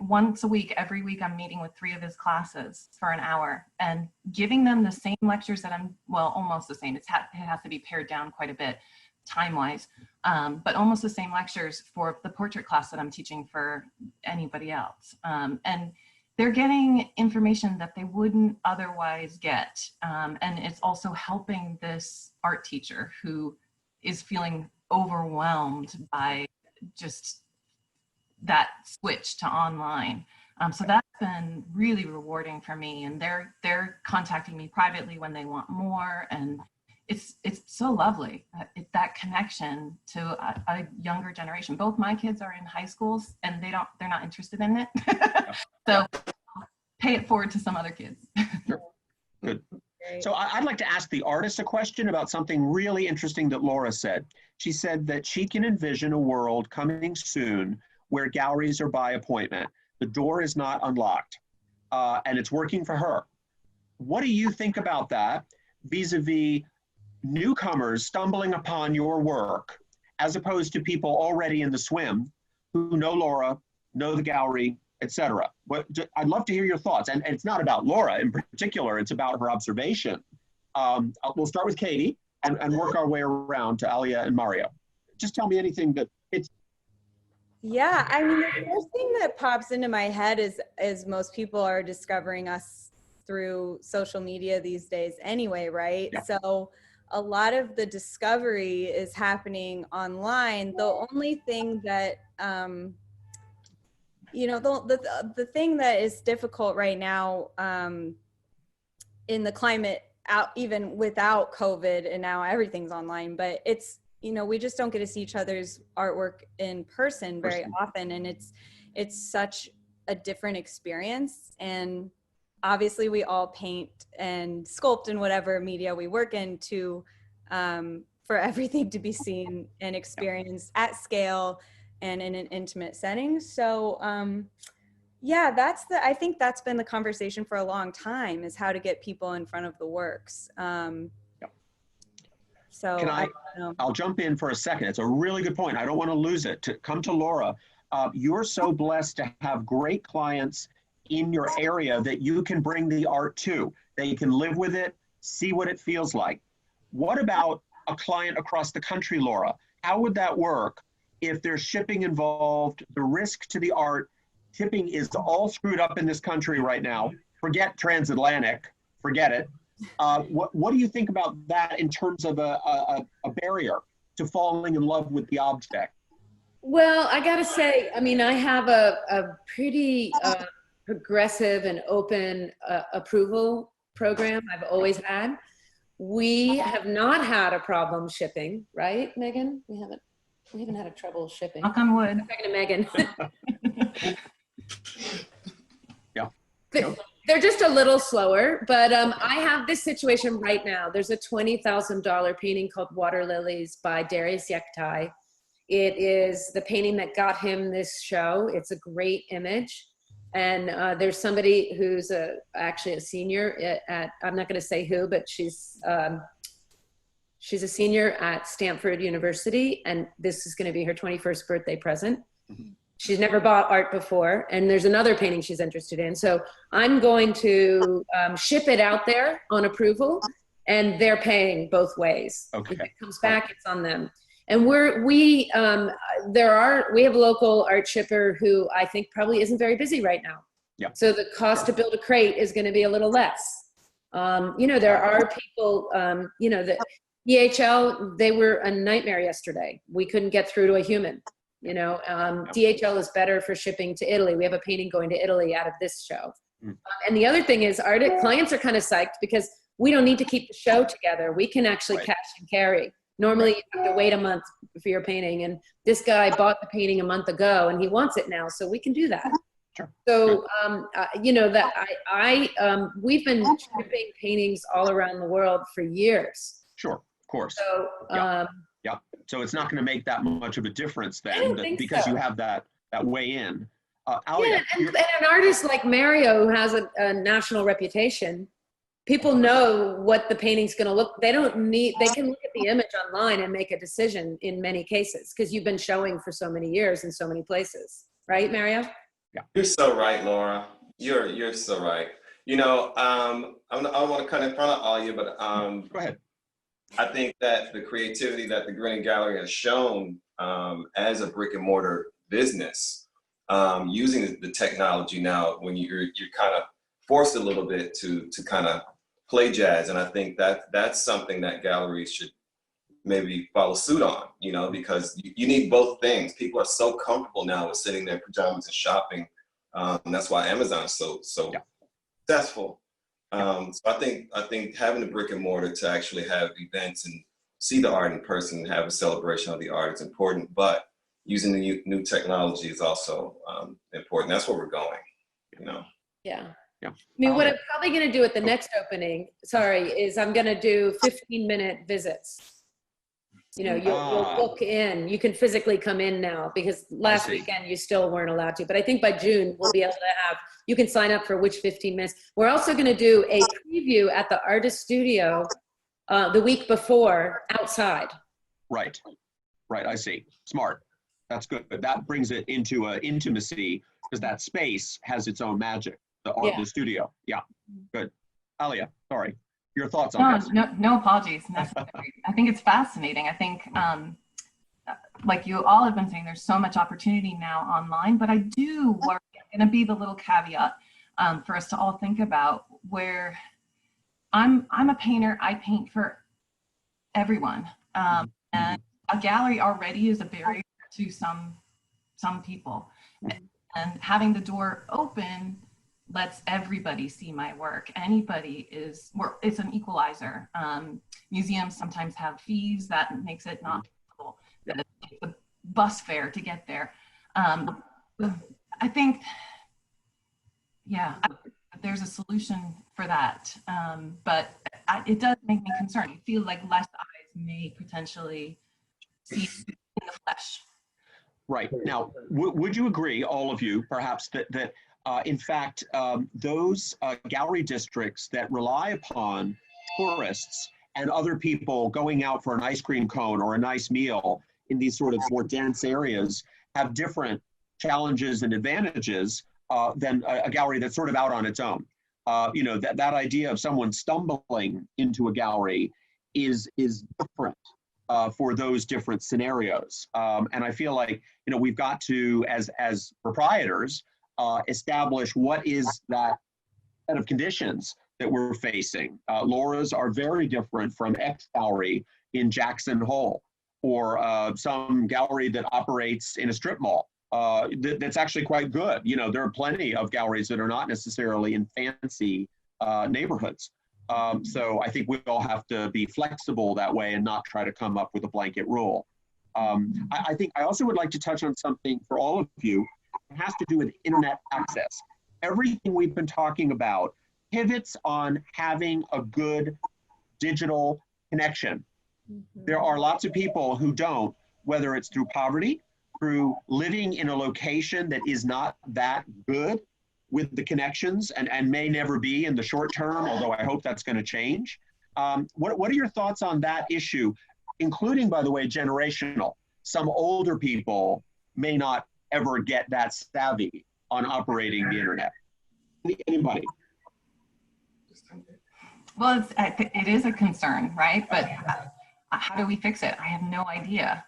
[SPEAKER 4] once a week, every week, I'm meeting with 3 of his classes for an hour and giving them the same lectures that almost the same. It has to be pared down quite a bit time-wise, but almost the same lectures for the portrait class that I'm teaching for anybody else. And they're getting information that they wouldn't otherwise get. And it's also helping this art teacher who is feeling overwhelmed by just that switch to online. So that's been really rewarding for me, and they're contacting me privately when they want more, and it's so lovely, that connection to a younger generation. Both my kids are in high schools, and they're not interested in it. So pay it forward to some other kids.
[SPEAKER 1] Sure. Good. So I'd like to ask the artist a question about something really interesting that Laura said. She said that she can envision a world coming soon where galleries are by appointment. The door is not unlocked, and it's working for her. What do you think about that vis-a-vis newcomers stumbling upon your work, as opposed to people already in the swim who know Laura, know the gallery, etc.? I'd love to hear your thoughts. And it's not about Laura in particular, it's about her observation. We'll start with Katie and work our way around to Alia and Mario. Just tell me anything that it's.
[SPEAKER 2] Yeah, I mean, the first thing that pops into my head is most people are discovering us through social media these days anyway, right?
[SPEAKER 1] Yeah.
[SPEAKER 2] So a lot of the discovery is happening online. The only thing that, you know, the thing that is difficult right now in the climate, even without COVID, and now everything's online, but it's, you know, we just don't get to see each other's artwork in person very often. And it's such a different experience. And obviously we all paint and sculpt in whatever media we work in to, for everything to be seen and experienced at scale and in an intimate setting. So yeah, I think that's been the conversation for a long time, is how to get people in front of the works. So
[SPEAKER 1] I'll jump in for a second. It's a really good point. I don't want to lose it. To come to Laura, you're so blessed to have great clients in your area that you can bring the art to. They can live with it, see what it feels like. What about a client across the country, Laura? How would that work if there's shipping involved, the risk to the art? Shipping is all screwed up in this country right now. Forget transatlantic, forget it. What do you think about that in terms of a barrier to falling in love with the object?
[SPEAKER 5] Well, I gotta say, I mean, I have a pretty progressive and open approval program. I've always had. We have not had a problem shipping, right, Megan? We haven't had a trouble shipping.
[SPEAKER 4] Knock on wood.
[SPEAKER 5] I'm talking to Megan.
[SPEAKER 1] Yeah.
[SPEAKER 5] They're just a little slower, but I have this situation right now. There's a $20,000 painting called Water Lilies by Darius Yektai. It is the painting that got him this show. It's a great image. And there's somebody who's actually a senior at, I'm not gonna say who, but she's a senior at Stanford University, and this is gonna be her 21st birthday present. Mm-hmm. She's never bought art before, and there's another painting she's interested in. So I'm going to ship it out there on approval, and they're paying both ways.
[SPEAKER 1] Okay.
[SPEAKER 5] If it comes back, it's on them. And we have a local art shipper who I think probably isn't very busy right now.
[SPEAKER 1] Yeah.
[SPEAKER 5] So the cost to build a crate is going to be a little less. You know, there are people, you know, the DHL, they were a nightmare yesterday. We couldn't get through to a human. You know, DHL is better for shipping to Italy. We have a painting going to Italy out of this show. And the other thing is clients are kind of psyched because we don't need to keep the show together. We can actually cash and carry. Normally you have to wait a month for your painting, and this guy bought the painting a month ago and he wants it now, so we can do that.
[SPEAKER 1] Sure.
[SPEAKER 5] So, you know, that we've been shipping paintings all around the world for years.
[SPEAKER 1] Sure, of course.
[SPEAKER 5] So,
[SPEAKER 1] yeah. So it's not going to make that much of a difference then, because you have that way in. Alia,
[SPEAKER 5] and an artist like Mario, who has a national reputation, people know what the painting's going to look. They can look at the image online and make a decision in many cases, because you've been showing for so many years in so many places, right, Mario?
[SPEAKER 3] Yeah. You're so right, Laura. You're so right. You know, I want to kind of front of Alia, but
[SPEAKER 1] go ahead.
[SPEAKER 3] I think that the creativity that the Grenning Gallery has shown as a brick and mortar business, using the technology now, when you're kind of forced a little bit to kind of play jazz, and I think that that's something that galleries should maybe follow suit on, you know, because you need both things. People are so comfortable now with sitting in their pajamas and shopping. That's why Amazon is so successful. So I think having the brick and mortar to actually have events and see the art in person and have a celebration of the art is important, but using the new technology is also important. That's where we're going, you know.
[SPEAKER 5] Yeah.
[SPEAKER 1] Yeah.
[SPEAKER 5] I mean, what I'm probably going to do at the next opening, is I'm going to do 15-minute visits. You know, you'll book in. You can physically come in now, because last weekend you still weren't allowed to. But I think by June we'll be able to have, you can sign up for which 15 minutes. We're also going to do a preview at the artist studio the week before outside.
[SPEAKER 1] Right. I see. Smart. That's good. But that brings it into intimacy, because that space has its own magic. The studio. Yeah. Good. Alia, sorry. Your thoughts on this?
[SPEAKER 4] No apologies necessary. I think it's fascinating. I think, like you all have been saying, there's so much opportunity now online, but I do worry, going to be the little caveat for us to all think about, where I'm a painter. I paint for everyone, and a gallery already is a barrier to some people, and having the door open lets everybody see my work. Anybody it's an equalizer. Museums sometimes have fees that makes it not possible. The bus fare to get there. I think, there's a solution for that. But it does make me concerned. I feel like less eyes may potentially see in the flesh.
[SPEAKER 1] Right. Now, would you agree, all of you, perhaps, that in fact, those gallery districts that rely upon tourists and other people going out for an ice cream cone or a nice meal in these sort of more dense areas have different challenges and advantages than a gallery that's sort of out on its own? You know, that idea of someone stumbling into a gallery is different for those different scenarios. And I feel like, you know, we've got to, as proprietors, establish what is that set of conditions that we're facing. Laura's are very different from X gallery in Jackson Hole, or some gallery that operates in a strip mall. That's actually quite good. You know, there are plenty of galleries that are not necessarily in fancy neighborhoods. So I think we all have to be flexible that way and not try to come up with a blanket rule. I think I also would like to touch on something for all of you. It has to do with internet access. Everything we've been talking about pivots on having a good digital connection. There are lots of people who don't, whether it's through poverty, through living in a location that is not that good with the connections, and may never be in the short term, although I hope that's going to change. What are your thoughts on that issue, including, by the way, generational? Some older people may not ever get that savvy on operating the internet. Anybody?
[SPEAKER 4] Well, it is a concern, right? But how do we fix it? I have no idea.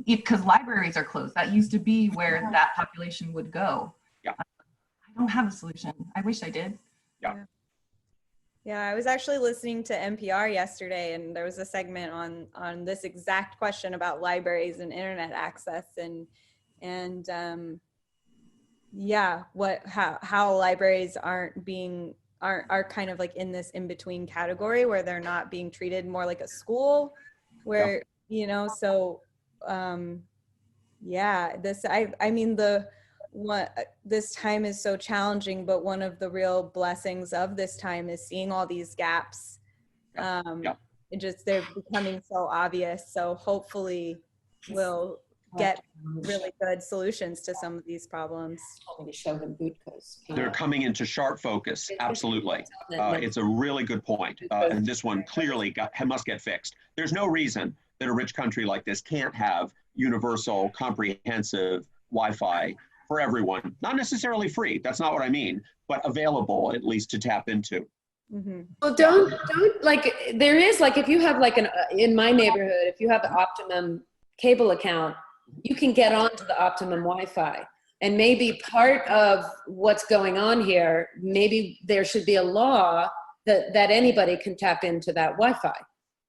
[SPEAKER 4] Because libraries are closed. That used to be where that population would go.
[SPEAKER 1] Yeah.
[SPEAKER 4] I don't have a solution. I wish I did.
[SPEAKER 2] Yeah, I was actually listening to NPR yesterday, and there was a segment on this exact question about libraries and internet access, and how libraries are kind of like in this in-between category where they're not being treated more like a school, where you know, so this time is so challenging, but one of the real blessings of this time is seeing all these gaps. They're becoming so obvious. So hopefully we'll get really good solutions to some of these problems.
[SPEAKER 1] They're coming into sharp focus. Absolutely. It's a really good point. And this one clearly must get fixed. There's no reason that a rich country like this can't have universal, comprehensive Wi-Fi for everyone. Not necessarily free, that's not what I mean, but available at least to tap into.
[SPEAKER 2] Mhm.
[SPEAKER 5] Well, don't like, there is like, if you have like in my neighborhood, if you have the Optimum cable account, you can get onto the Optimum Wi-Fi. And maybe part of what's going on here, maybe there should be a law that anybody can tap into that Wi-Fi.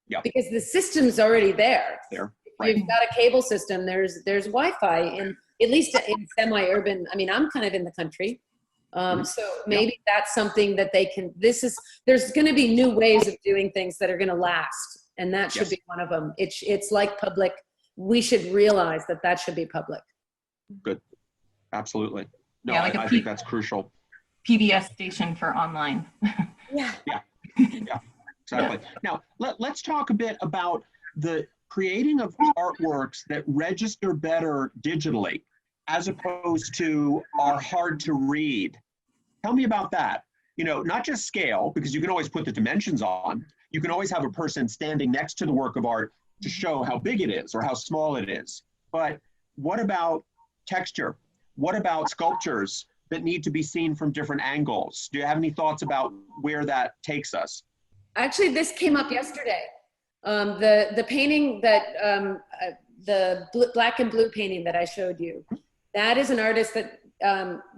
[SPEAKER 1] Yeah.
[SPEAKER 5] Because the system's already there.
[SPEAKER 1] There.
[SPEAKER 5] If
[SPEAKER 1] Right.
[SPEAKER 5] you've got a cable system, there's Wi-Fi in, at least in semi-urban. I mean, I'm kind of in the country. So maybe that's something that they can, there's going to be new ways of doing things that are going to last. And that should
[SPEAKER 1] Yes.
[SPEAKER 5] be one of them. It's like public. We should realize that should be public.
[SPEAKER 1] Good. Absolutely. No,
[SPEAKER 4] Yeah, like
[SPEAKER 1] I think that's crucial.
[SPEAKER 4] PBS station for online.
[SPEAKER 5] Yeah.
[SPEAKER 1] Exactly. Now, let's talk a bit about the creating of artworks that register better digitally, as opposed to are hard to read. Tell me about that. You know, not just scale, because you can always put the dimensions on. You can always have a person standing next to the work of art to show how big it is or how small it is. But what about texture? What about sculptures that need to be seen from different angles? Do you have any thoughts about where that takes us?
[SPEAKER 5] Actually, this came up yesterday. The painting that, black and blue painting that I showed you, that is an artist that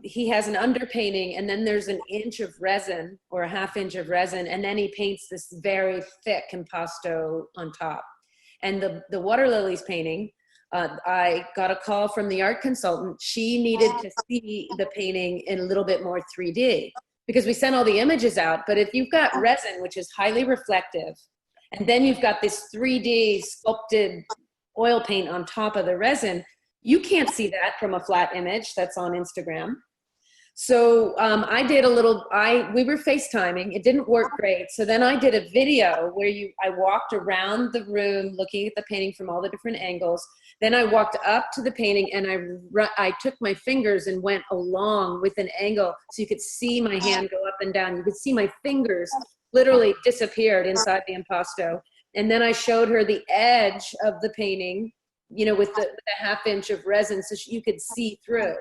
[SPEAKER 5] he has an underpainting, and then there's an inch of resin or a half inch of resin, and then he paints this very thick impasto on top. And the water lilies painting, I got a call from the art consultant. She needed to see the painting in a little bit more 3D, because we sent all the images out. But if you've got resin, which is highly reflective, and then you've got this 3D sculpted oil paint on top of the resin, you can't see that from a flat image that's on Instagram. So I did we were FaceTiming. It didn't work great. So then I did a video where I walked around the room looking at the painting from all the different angles. Then I walked up to the painting, and I took my fingers and went along with an angle so you could see my hand go up and down. You could see my fingers literally disappeared inside the impasto. And then I showed her the edge of the painting, you know, with the half inch of resin so you could see through.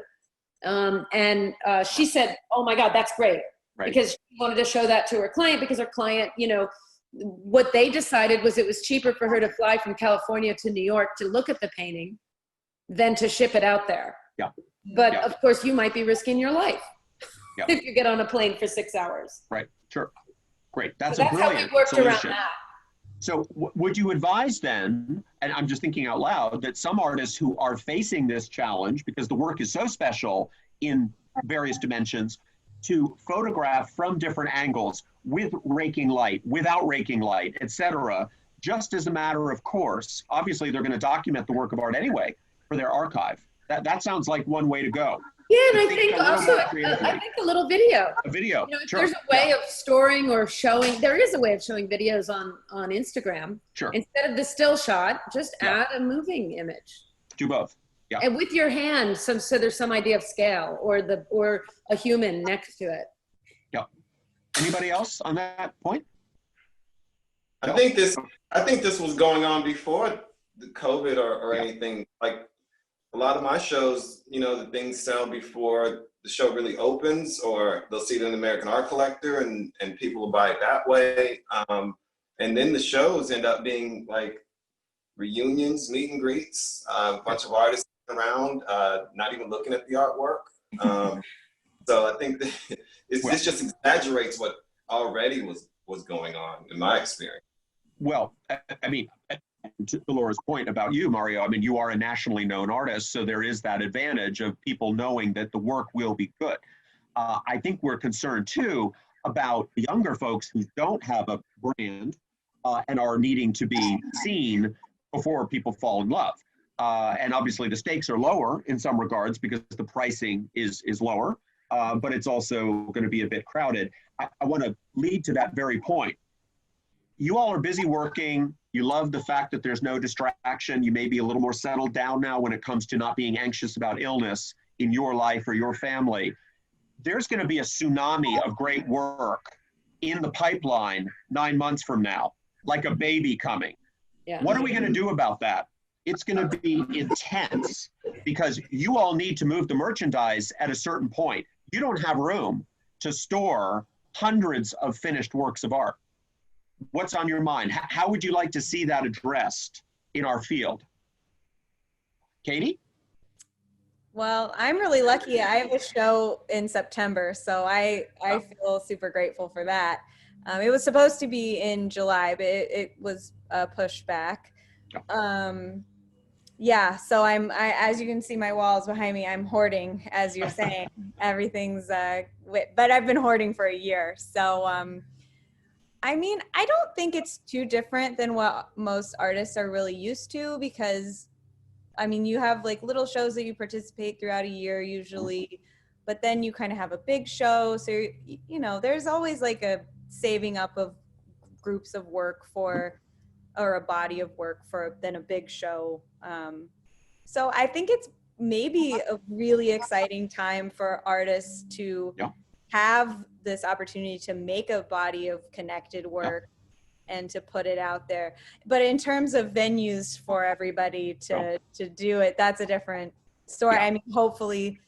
[SPEAKER 5] And she said, "Oh my God, that's great."
[SPEAKER 1] Right.
[SPEAKER 5] Because she wanted to show that to her client, because her client, you know, what they decided was it was cheaper for her to fly from California to New York to look at the painting than to ship it out there.
[SPEAKER 1] Yeah.
[SPEAKER 5] But
[SPEAKER 1] Yeah.
[SPEAKER 5] of course you might be risking your life
[SPEAKER 1] Yeah.
[SPEAKER 5] if you get on a plane for 6 hours.
[SPEAKER 1] Right. Sure. Great. That's
[SPEAKER 5] So
[SPEAKER 1] a
[SPEAKER 5] that's how we
[SPEAKER 1] brilliant
[SPEAKER 5] worked around
[SPEAKER 1] solution.
[SPEAKER 5] that.
[SPEAKER 1] So would you advise then, and I'm just thinking out loud, that some artists who are facing this challenge, because the work is so special in various dimensions, to photograph from different angles with raking light, without raking light, etc., just as a matter of course? Obviously, they're going to document the work of art anyway for their archive. That sounds like one way to go.
[SPEAKER 5] Yeah, and I
[SPEAKER 1] Think
[SPEAKER 5] think
[SPEAKER 1] a little
[SPEAKER 5] also,
[SPEAKER 1] more creatively.
[SPEAKER 5] I think a little video.
[SPEAKER 1] A video.
[SPEAKER 5] You know, if
[SPEAKER 1] Sure.
[SPEAKER 5] there's a way of storing or showing, there is a way of showing videos on Instagram.
[SPEAKER 1] Sure.
[SPEAKER 5] Instead of the still shot, just
[SPEAKER 1] Yeah.
[SPEAKER 5] add a moving image.
[SPEAKER 1] Do both. Yeah.
[SPEAKER 5] And with your hand, so there's some idea of scale or a human next to it.
[SPEAKER 1] Yeah. Anybody else on that point?
[SPEAKER 3] I think this was going on before the COVID or anything. Like a lot of my shows, you know, the things sell before the show really opens, or they'll see it in the American Art Collector, and people will buy it that way. And then the shows end up being like reunions, meet and greets, a bunch of artists around, not even looking at the artwork. So I think that this just exaggerates what already was going on in my experience.
[SPEAKER 1] Well, I mean, to Laura's point about you, Mario, I mean, you are a nationally known artist, so there is that advantage of people knowing that the work will be good. I think we're concerned too about the younger folks who don't have a brand and are needing to be seen before people fall in love. And obviously the stakes are lower in some regards because the pricing is lower, but it's also going to be a bit crowded. I want to lead to that very point. You all are busy working. You love the fact that there's no distraction. You may be a little more settled down now when it comes to not being anxious about illness in your life or your family. There's going to be a tsunami of great work in the pipeline 9 months from now, like a baby coming.
[SPEAKER 5] Yeah.
[SPEAKER 1] What are we going to do about that? It's going to be intense because you all need to move the merchandise at a certain point. You don't have room to store hundreds of finished works of art. What's on your mind? How would you like to see that addressed in our field? Katie?
[SPEAKER 2] Well, I'm really lucky. I have a show in September, so I feel super grateful for that. It was supposed to be in July, but it was pushed back. Yeah, so as you can see my walls behind me, I'm hoarding, as you're saying. Everything's, but I've been hoarding for a year. So, I mean, I don't think it's too different than what most artists are really used to, because I mean, you have like little shows that you participate throughout a year usually, but then you kind of have a big show. So, you know, there's always like a saving up of groups of work or a body of work for then a big show. So I think it's maybe a really exciting time for artists to have this opportunity to make a body of connected work and to put it out there. But in terms of venues for everybody to do it, that's a different story. I mean, hopefully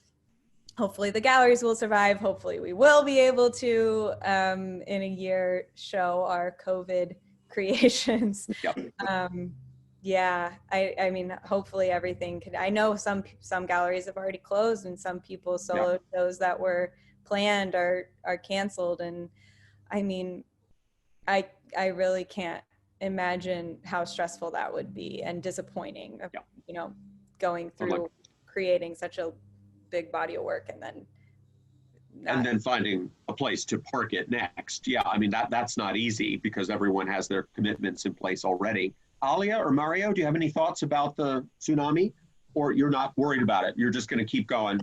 [SPEAKER 2] the galleries will survive. Hopefully we will be able to, in a year, show our COVID creations. Yeah, I mean, hopefully everything could. I know some galleries have already closed, and some people's solo shows that were planned are canceled. And I mean, I really can't imagine how stressful that would be and disappointing. You know, going through creating such a big body of work and then
[SPEAKER 1] finding a place to park it next. Yeah, I mean, that's not easy because everyone has their commitments in place already. Alia or Mario, do you have any thoughts about the tsunami, or you're not worried about it? You're just going to keep going?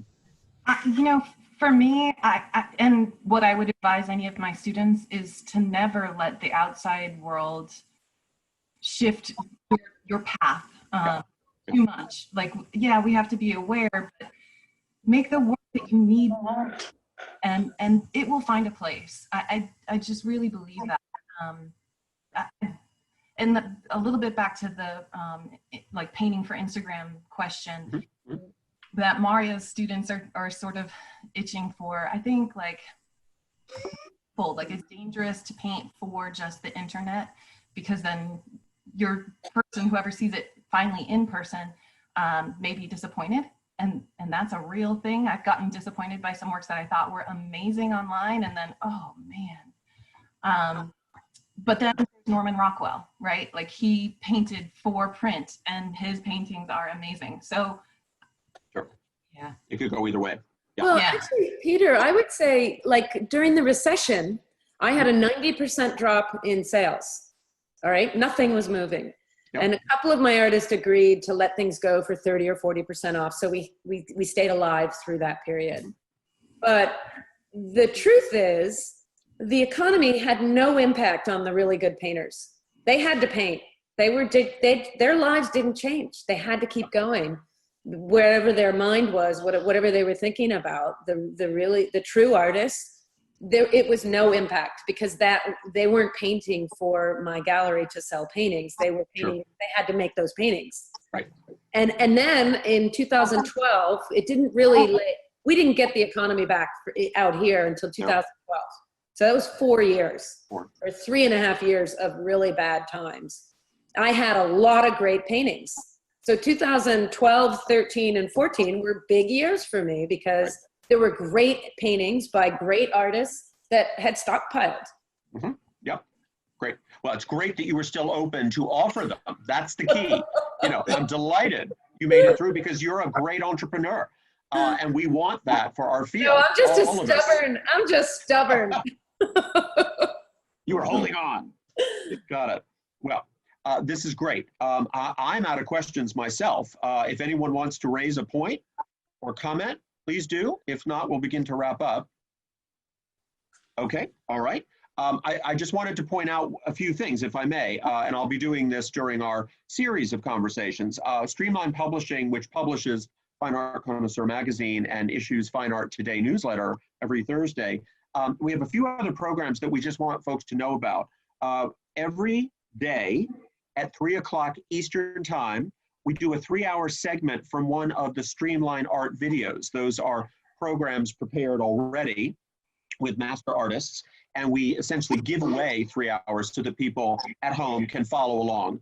[SPEAKER 4] You know, for me, and what I would advise any of my students is to never let the outside world shift your path too much. Like, yeah, we have to be aware, but make the work that you need and it will find a place. I just really believe that. And a little bit back to the like painting for Instagram question that Mario's students are sort of itching for. I think like it's dangerous to paint for just the internet, because then your person, whoever sees it finally in person, may be disappointed. And that's a real thing. I've gotten disappointed by some works that I thought were amazing online, and then, oh man. But then there's Norman Rockwell, right? Like, he painted for print and his paintings are amazing. So yeah,
[SPEAKER 1] it could go either way.
[SPEAKER 5] Well, actually, Peter, I would say, like, during the recession, I had a 90% drop in sales. All right, nothing was moving. And a couple of my artists agreed to let things go for 30 or 40% off. So we stayed alive through that period. But the truth is, the economy had no impact on the really good painters. They had to paint. Their lives didn't change. They had to keep going. Wherever their mind was, whatever they were thinking about, the true artists, it was no impact, because they weren't painting for my gallery to sell paintings. They were painting, they had to make those paintings.
[SPEAKER 1] Right.
[SPEAKER 5] And then in 2012, it didn't really, we didn't get the economy back out here until 2012. So that was 4 years or 3.5 years of really bad times. I had a lot of great paintings. So 2012, 13, and 14 were big years for me, because there were great paintings by great artists that had stockpiled.
[SPEAKER 1] Yep, great. Well, it's great that you were still open to offer them. That's the key. You know, I'm delighted you made it through, because you're a great entrepreneur. And we want that for our field.
[SPEAKER 5] No, I'm just stubborn.
[SPEAKER 1] You were holding on. Got it. Well, this is great. I'm out of questions myself. If anyone wants to raise a point or comment, please do. If not, we'll begin to wrap up. Okay, all right. I just wanted to point out a few things, if I may, and I'll be doing this during our series of conversations. Streamline Publishing, which publishes Fine Art Connoisseur Magazine and issues Fine Art Today newsletter every Thursday. We have a few other programs that we just want folks to know about. Every day at 3 o'clock Eastern Time, we do a 3-hour segment from one of the Streamline art videos. Those are programs prepared already with master artists, and we essentially give away 3 hours so that people at home can follow along.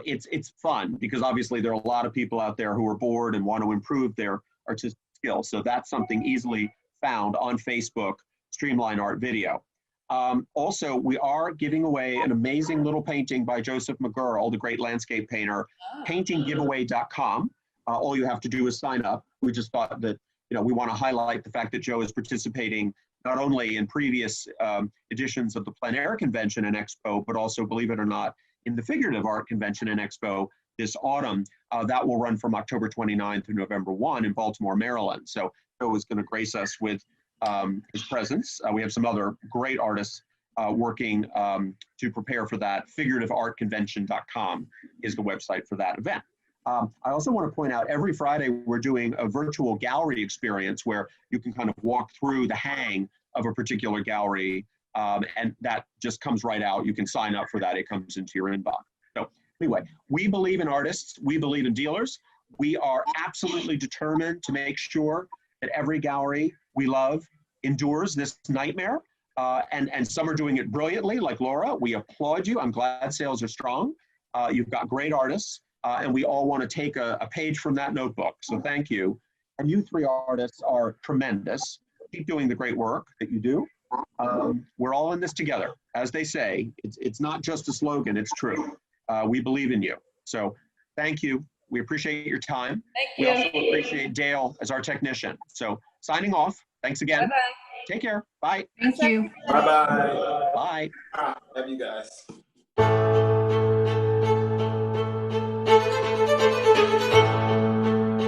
[SPEAKER 1] It's fun because obviously there are a lot of people out there who are bored and want to improve their artistic skills. So that's something easily found on Facebook, Streamline Art Video. Also, we are giving away an amazing little painting by Joseph McGurl, the great landscape painter, paintinggiveaway.com. All you have to do is sign up. We just thought that, we want to highlight the fact that Joe is participating not only in previous editions of the Plein Air Convention and Expo, but also, believe it or not, in the Figurative Art Convention and Expo this autumn. That will run from October 29th to November 1 in Baltimore, Maryland. So Joe is going to grace us with his presence. We have some other great artists working to prepare for that. Figurativeartconvention.com is the website for that event. I also want to point out, every Friday we're doing a virtual gallery experience where you can kind of walk through the hang of a particular gallery, and that just comes right out. You can sign up for that. It comes into your inbox. So anyway, we believe in artists. We believe in dealers. We are absolutely determined to make sure that every gallery we love endures this nightmare. And some are doing it brilliantly, like Laura. We applaud you. I'm glad sales are strong. You've got great artists. And we all want to take a page from that notebook. So thank you. And you 3 artists are tremendous. Keep doing the great work that you do. We're all in this together. As they say, it's not just a slogan, it's true. We believe in you. So thank you. We appreciate your time.
[SPEAKER 5] Thank
[SPEAKER 1] We
[SPEAKER 5] you.
[SPEAKER 1] also appreciate Dale as our technician. So signing off. Thanks again.
[SPEAKER 5] Bye-bye.
[SPEAKER 1] Take care. Bye.
[SPEAKER 4] Thank you.
[SPEAKER 3] Bye-bye.
[SPEAKER 1] Bye.
[SPEAKER 3] Love you guys.